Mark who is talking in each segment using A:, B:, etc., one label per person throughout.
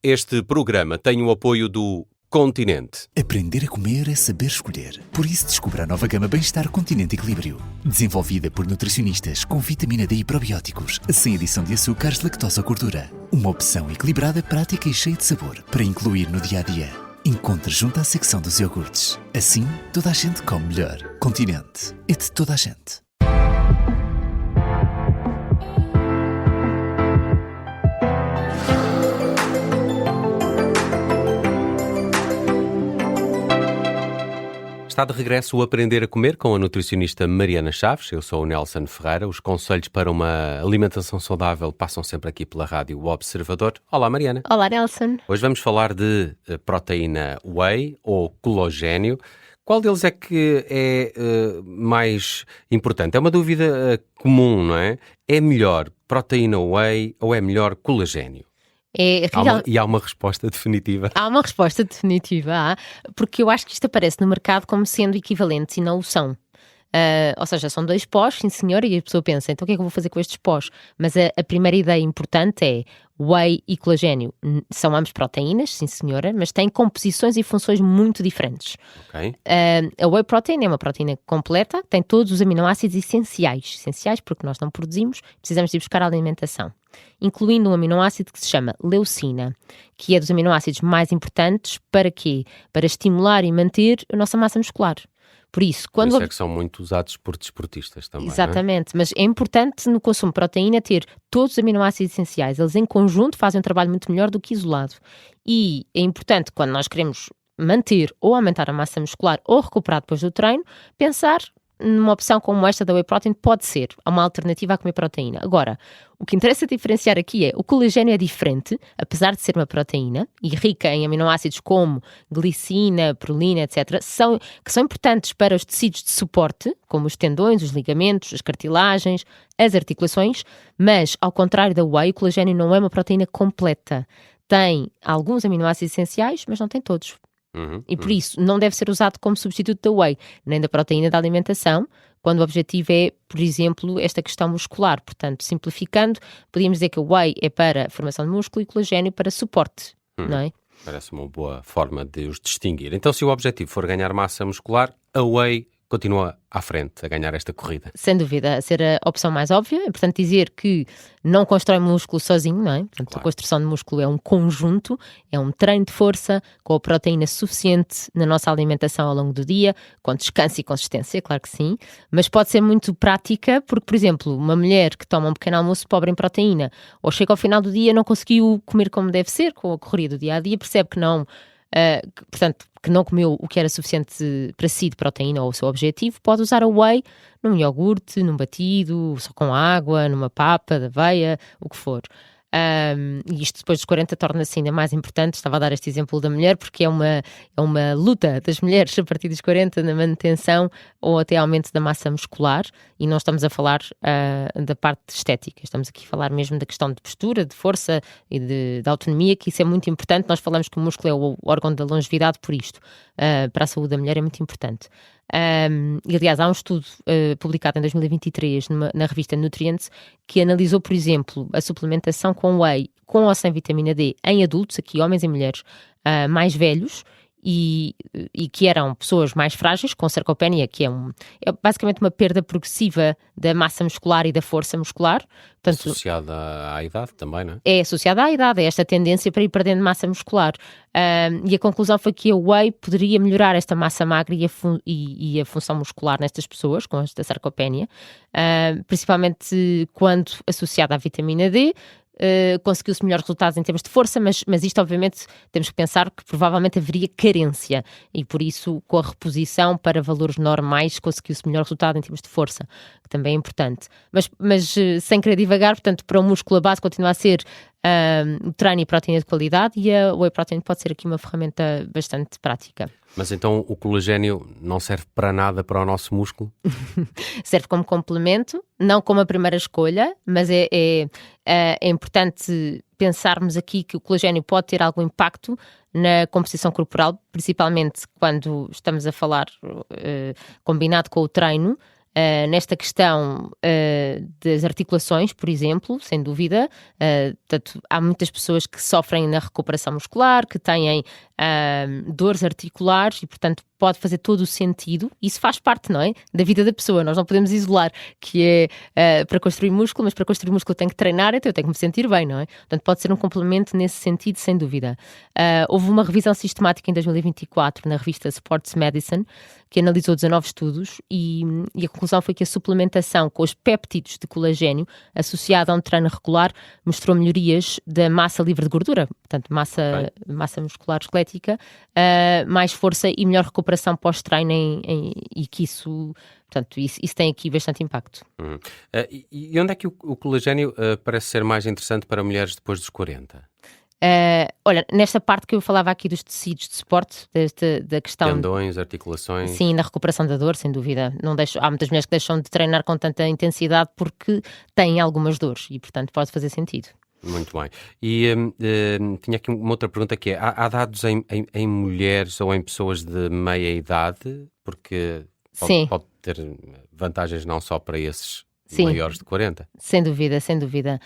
A: Este programa tem o apoio do Continente.
B: Aprender a comer é saber escolher. Por isso descubra a nova gama Bem-Estar Continente Equilíbrio. Desenvolvida por nutricionistas com vitamina D e probióticos, sem adição de açúcares, lactose ou gordura. Uma opção equilibrada, prática e cheia de sabor para incluir no dia-a-dia. Encontre junto à secção dos iogurtes. Assim, toda a gente come melhor. Continente. É de toda a gente.
A: Está de regresso o Aprender a Comer com a nutricionista Mariana Chaves. Eu sou o Nelson Ferreira. Os conselhos para uma alimentação saudável passam sempre aqui pela rádio O Observador. Olá, Mariana.
C: Olá, Nelson.
A: Hoje vamos falar de proteína whey ou colagênio. Qual deles é que é mais importante? É uma dúvida comum, não é? É melhor proteína whey ou é melhor colagênio? Há uma resposta definitiva.
C: Há uma resposta definitiva, porque eu acho que isto aparece no mercado como sendo equivalentes e não o são. Ou seja, são dois pós, sim senhora, e a pessoa pensa, então o que é que eu vou fazer com estes pós? Mas a primeira ideia importante é whey e colagênio. São ambos proteínas, sim senhora, mas têm composições e funções muito diferentes.
A: Okay.
C: A whey protein é uma proteína completa, tem todos os aminoácidos essenciais porque nós não produzimos, precisamos de ir buscar a alimentação, incluindo um aminoácido que se chama leucina, que é dos aminoácidos mais importantes para quê? Para estimular e manter a nossa massa muscular. Por isso
A: é que são muito usados por desportistas também.
C: Exatamente, mas é importante no consumo de proteína ter todos os aminoácidos essenciais. Eles em conjunto fazem um trabalho muito melhor do que isolado. E é importante, quando nós queremos manter ou aumentar a massa muscular ou recuperar depois do treino, pensar numa opção como esta da whey protein. Pode ser uma alternativa a comer proteína. Agora, o que interessa diferenciar aqui é o colagênio é diferente, apesar de ser uma proteína e rica em aminoácidos como glicina, prolina, etc., que são importantes para os tecidos de suporte, como os tendões, os ligamentos, as cartilagens, as articulações, mas, ao contrário da whey, o colagênio não é uma proteína completa. Tem alguns aminoácidos essenciais, mas não tem todos. E por isso não deve ser usado como substituto da whey, nem da proteína da alimentação, quando o objetivo é, por exemplo, esta questão muscular. Portanto, simplificando, podíamos dizer que a whey é para a formação de músculo e colagênio para suporte, não é?
A: Parece uma boa forma de os distinguir. Então, se o objetivo for ganhar massa muscular, a whey continua à frente a ganhar esta corrida.
C: Sem dúvida, a ser a opção mais óbvia. É importante dizer que não constrói músculo sozinho, não é? Portanto, claro. A construção de músculo é um conjunto, é um treino de força com a proteína suficiente na nossa alimentação ao longo do dia, com descanso e consistência, claro que sim, mas pode ser muito prática porque, por exemplo, uma mulher que toma um pequeno almoço pobre em proteína ou chega ao final do dia e não conseguiu comer como deve ser, com a corrida do dia-a-dia, percebe que não... portanto, que não comeu o que era suficiente para si de proteína ou o seu objetivo, pode usar a whey num iogurte, num batido, só com água, numa papa de aveia, o que for. E isto depois dos 40 torna-se ainda mais importante. Estava a dar este exemplo da mulher porque é uma luta das mulheres a partir dos 40 na manutenção ou até aumento da massa muscular, e não estamos a falar da parte estética, estamos aqui a falar mesmo da questão de postura, de força e de autonomia, que isso é muito importante. Nós falamos que o músculo é o órgão da longevidade, por isto para a saúde da mulher é muito importante. E aliás, há um estudo publicado em 2023 na revista Nutrients que analisou, por exemplo, a suplementação com whey com ou sem vitamina D em adultos, aqui homens e mulheres mais velhos, e que eram pessoas mais frágeis, com sarcopenia, que é basicamente uma perda progressiva da massa muscular e da força muscular. Portanto,
A: associada à idade também, não é?
C: É associada à idade, é esta tendência para ir perdendo massa muscular. E a conclusão foi que a whey poderia melhorar esta massa magra e a função muscular nestas pessoas com esta sarcopenia, principalmente quando associada à vitamina D. Conseguiu-se melhores resultados em termos de força, mas isto obviamente temos que pensar que provavelmente haveria carência e por isso com a reposição para valores normais conseguiu-se melhor resultado em termos de força, que também é importante, mas sem querer divagar, portanto para o músculo a base continua a ser o treino e proteína de qualidade, e a whey protein pode ser aqui uma ferramenta bastante prática.
A: Mas então o colagênio não serve para nada para o nosso músculo?
C: Serve como complemento, não como a primeira escolha, mas é importante pensarmos aqui que o colagênio pode ter algum impacto na composição corporal, principalmente quando estamos a falar combinado com o treino. nesta questão das articulações, por exemplo, sem dúvida. Portanto, há muitas pessoas que sofrem na recuperação muscular, que têm dores articulares e, portanto, pode fazer todo o sentido. Isso faz parte, não é? Da vida da pessoa. Nós não podemos isolar que é para construir músculo, mas para construir músculo eu tenho que treinar, então eu tenho que me sentir bem, não é? Portanto, pode ser um complemento nesse sentido, sem dúvida. Houve uma revisão sistemática em 2024 na revista Sports Medicine, que analisou 19 estudos e a conclusão foi que a suplementação com os péptidos de colagênio associada a um treino regular mostrou melhorias da massa livre de gordura, portanto massa muscular esquelética, mais força e melhor recuperação pós-treino e que isso tem aqui bastante impacto.
A: E onde é que o colagênio parece ser mais interessante para mulheres depois dos 40?
C: Olha, nesta parte que eu falava aqui dos tecidos de suporte, da questão...
A: Tendões, articulações...
C: Sim, na recuperação da dor, sem dúvida. Há muitas mulheres que deixam de treinar com tanta intensidade porque têm algumas dores e, portanto, pode fazer sentido.
A: Muito bem. E tinha aqui uma outra pergunta que é, há dados em mulheres ou em pessoas de meia idade? Porque pode ter vantagens não só para esses... Sim. Maiores de 40?
C: Sem dúvida, sem dúvida.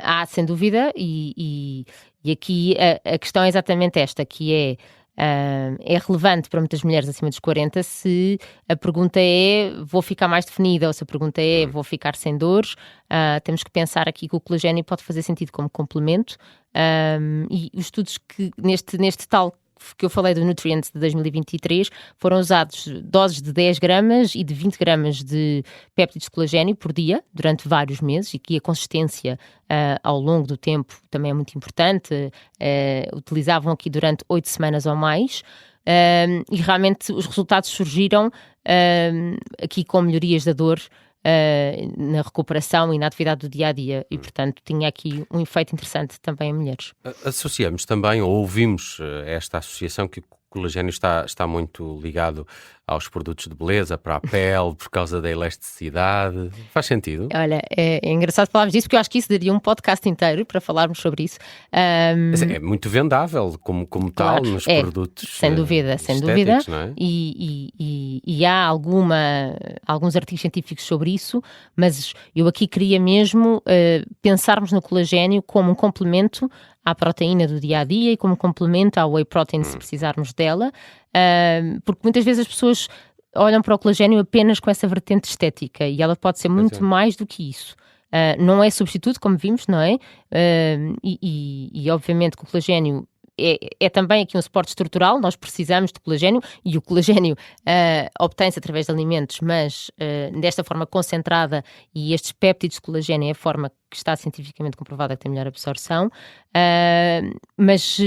C: Há, sem dúvida, e aqui a questão é exatamente esta, que é relevante para muitas mulheres acima dos 40 se a pergunta é vou ficar mais definida ou se a pergunta é vou ficar sem dores. Temos que pensar aqui que o colagênio pode fazer sentido como complemento e os estudos que neste tal que eu falei do Nutrients de 2023, foram usados doses de 10 gramas e de 20 gramas de péptidos de colagênio por dia, durante vários meses, e que a consistência ao longo do tempo também é muito importante. Utilizavam aqui durante 8 semanas ou mais, e realmente os resultados surgiram aqui com melhorias da dor, na recuperação e na atividade do dia-a-dia e, portanto, tinha aqui um efeito interessante também em mulheres.
A: Associamos também, ou ouvimos esta associação que o colagênio está muito ligado aos produtos de beleza, para a pele, por causa da elasticidade. Faz sentido?
C: Olha, é engraçado falarmos disso, porque eu acho que isso daria um podcast inteiro para falarmos sobre isso.
A: Mas é muito vendável como claro, tal nos produtos
C: sem dúvida,
A: não é?
C: E há alguns artigos científicos sobre isso, mas eu aqui queria mesmo pensarmos no colagênio como um complemento à proteína do dia-a-dia e como complemento ao whey protein, se precisarmos dela, porque muitas vezes as pessoas olham para o colagênio apenas com essa vertente estética e ela pode ser muito mais do que isso. Não é substituto, como vimos, não é? E obviamente que o colagênio é também aqui um suporte estrutural, nós precisamos de colagênio e o colagênio obtém-se através de alimentos, mas desta forma concentrada, e estes péptidos de colagênio é a forma que está cientificamente comprovada que tem melhor absorção, mas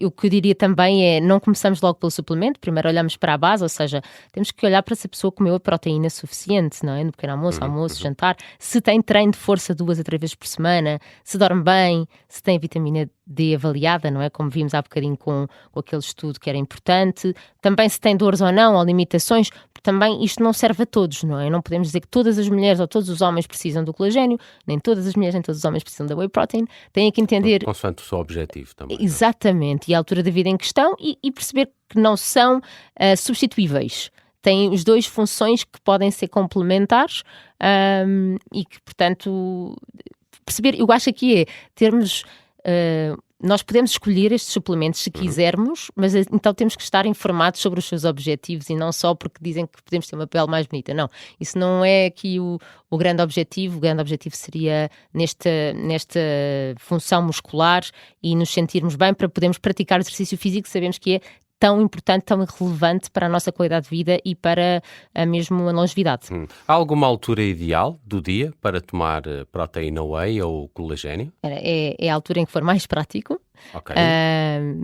C: o que eu diria também é, não começamos logo pelo suplemento, primeiro olhamos para a base, ou seja, temos que olhar para se a pessoa comeu a proteína suficiente, não é? No pequeno almoço, jantar, se tem treino de força 2 a 3 vezes por semana, se dorme bem, se tem vitamina D avaliada, não é? Como vimos há bocadinho com aquele estudo que era importante, também se tem dores ou não, ou limitações, porque também isto não serve a todos, não é? Não podemos dizer que todas as mulheres ou todos os homens precisam do colagênio, nem todas as mulheres nem todos os homens precisam da whey protein, têm que entender...
A: Consoante o seu objetivo também.
C: Exatamente, e a altura da vida em questão e perceber que não são substituíveis. Têm os dois funções que podem ser complementares e que, portanto, perceber, eu acho que é termos... nós podemos escolher estes suplementos se quisermos, mas então temos que estar informados sobre os seus objetivos e não só porque dizem que podemos ter uma pele mais bonita. Não, isso não é aqui o grande objetivo. O grande objetivo seria nesta função muscular e nos sentirmos bem para podermos praticar o exercício físico, que sabemos que é tão importante, tão relevante para a nossa qualidade de vida e para mesmo a longevidade.
A: Há alguma altura ideal do dia para tomar proteína whey ou colagênio?
C: É a altura em que for mais prático.
A: Okay.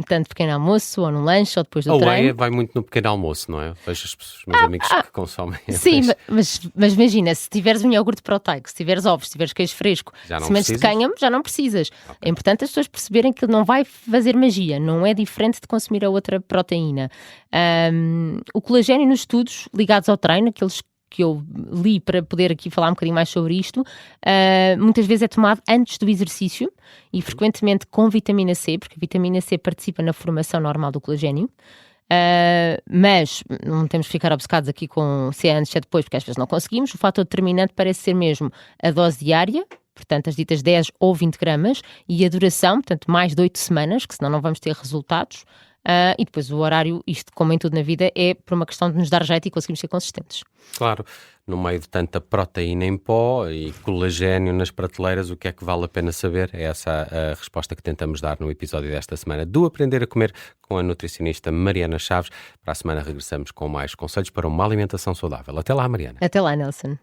C: Tanto pequeno almoço, ou no lanche, ou depois do treino.
A: A whey vai muito no pequeno almoço, não é? Vejo os meus amigos que consomem.
C: Sim, mas imagina, se tiveres um iogurte proteico, se tiveres ovos, se tiveres queijo fresco, sementes de cânhamo, já não precisas. Okay. É importante as pessoas perceberem que não vai fazer magia, não é diferente de consumir a outra proteína. O colagênio nos estudos ligados ao treino, aqueles que eu li para poder aqui falar um bocadinho mais sobre isto, muitas vezes é tomado antes do exercício e frequentemente com vitamina C, porque a vitamina C participa na formação normal do colagênio. Mas não temos que ficar obcecados aqui com se é antes, se é depois, porque às vezes não conseguimos. O fator determinante parece ser mesmo a dose diária, portanto as ditas 10 ou 20 gramas, e a duração, portanto mais de 8 semanas, que senão não vamos ter resultados. E depois o horário, isto como em tudo na vida, é por uma questão de nos dar jeito e conseguirmos ser consistentes.
A: Claro, no meio de tanta proteína em pó e colagênio nas prateleiras, o que é que vale a pena saber? É essa a resposta que tentamos dar no episódio desta semana do Aprender a Comer com a nutricionista Mariana Chaves. Para a semana regressamos com mais conselhos para uma alimentação saudável. Até lá, Mariana.
C: Até lá, Nelson.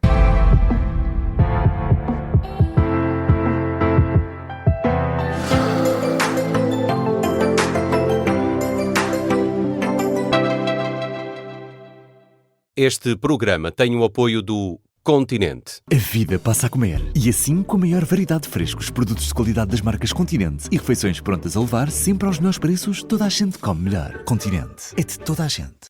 A: Este programa tem o apoio do Continente.
B: A vida passa a comer. E assim, com a maior variedade de frescos, produtos de qualidade das marcas Continente e refeições prontas a levar, sempre aos melhores preços, toda a gente come melhor. Continente. É de toda a gente.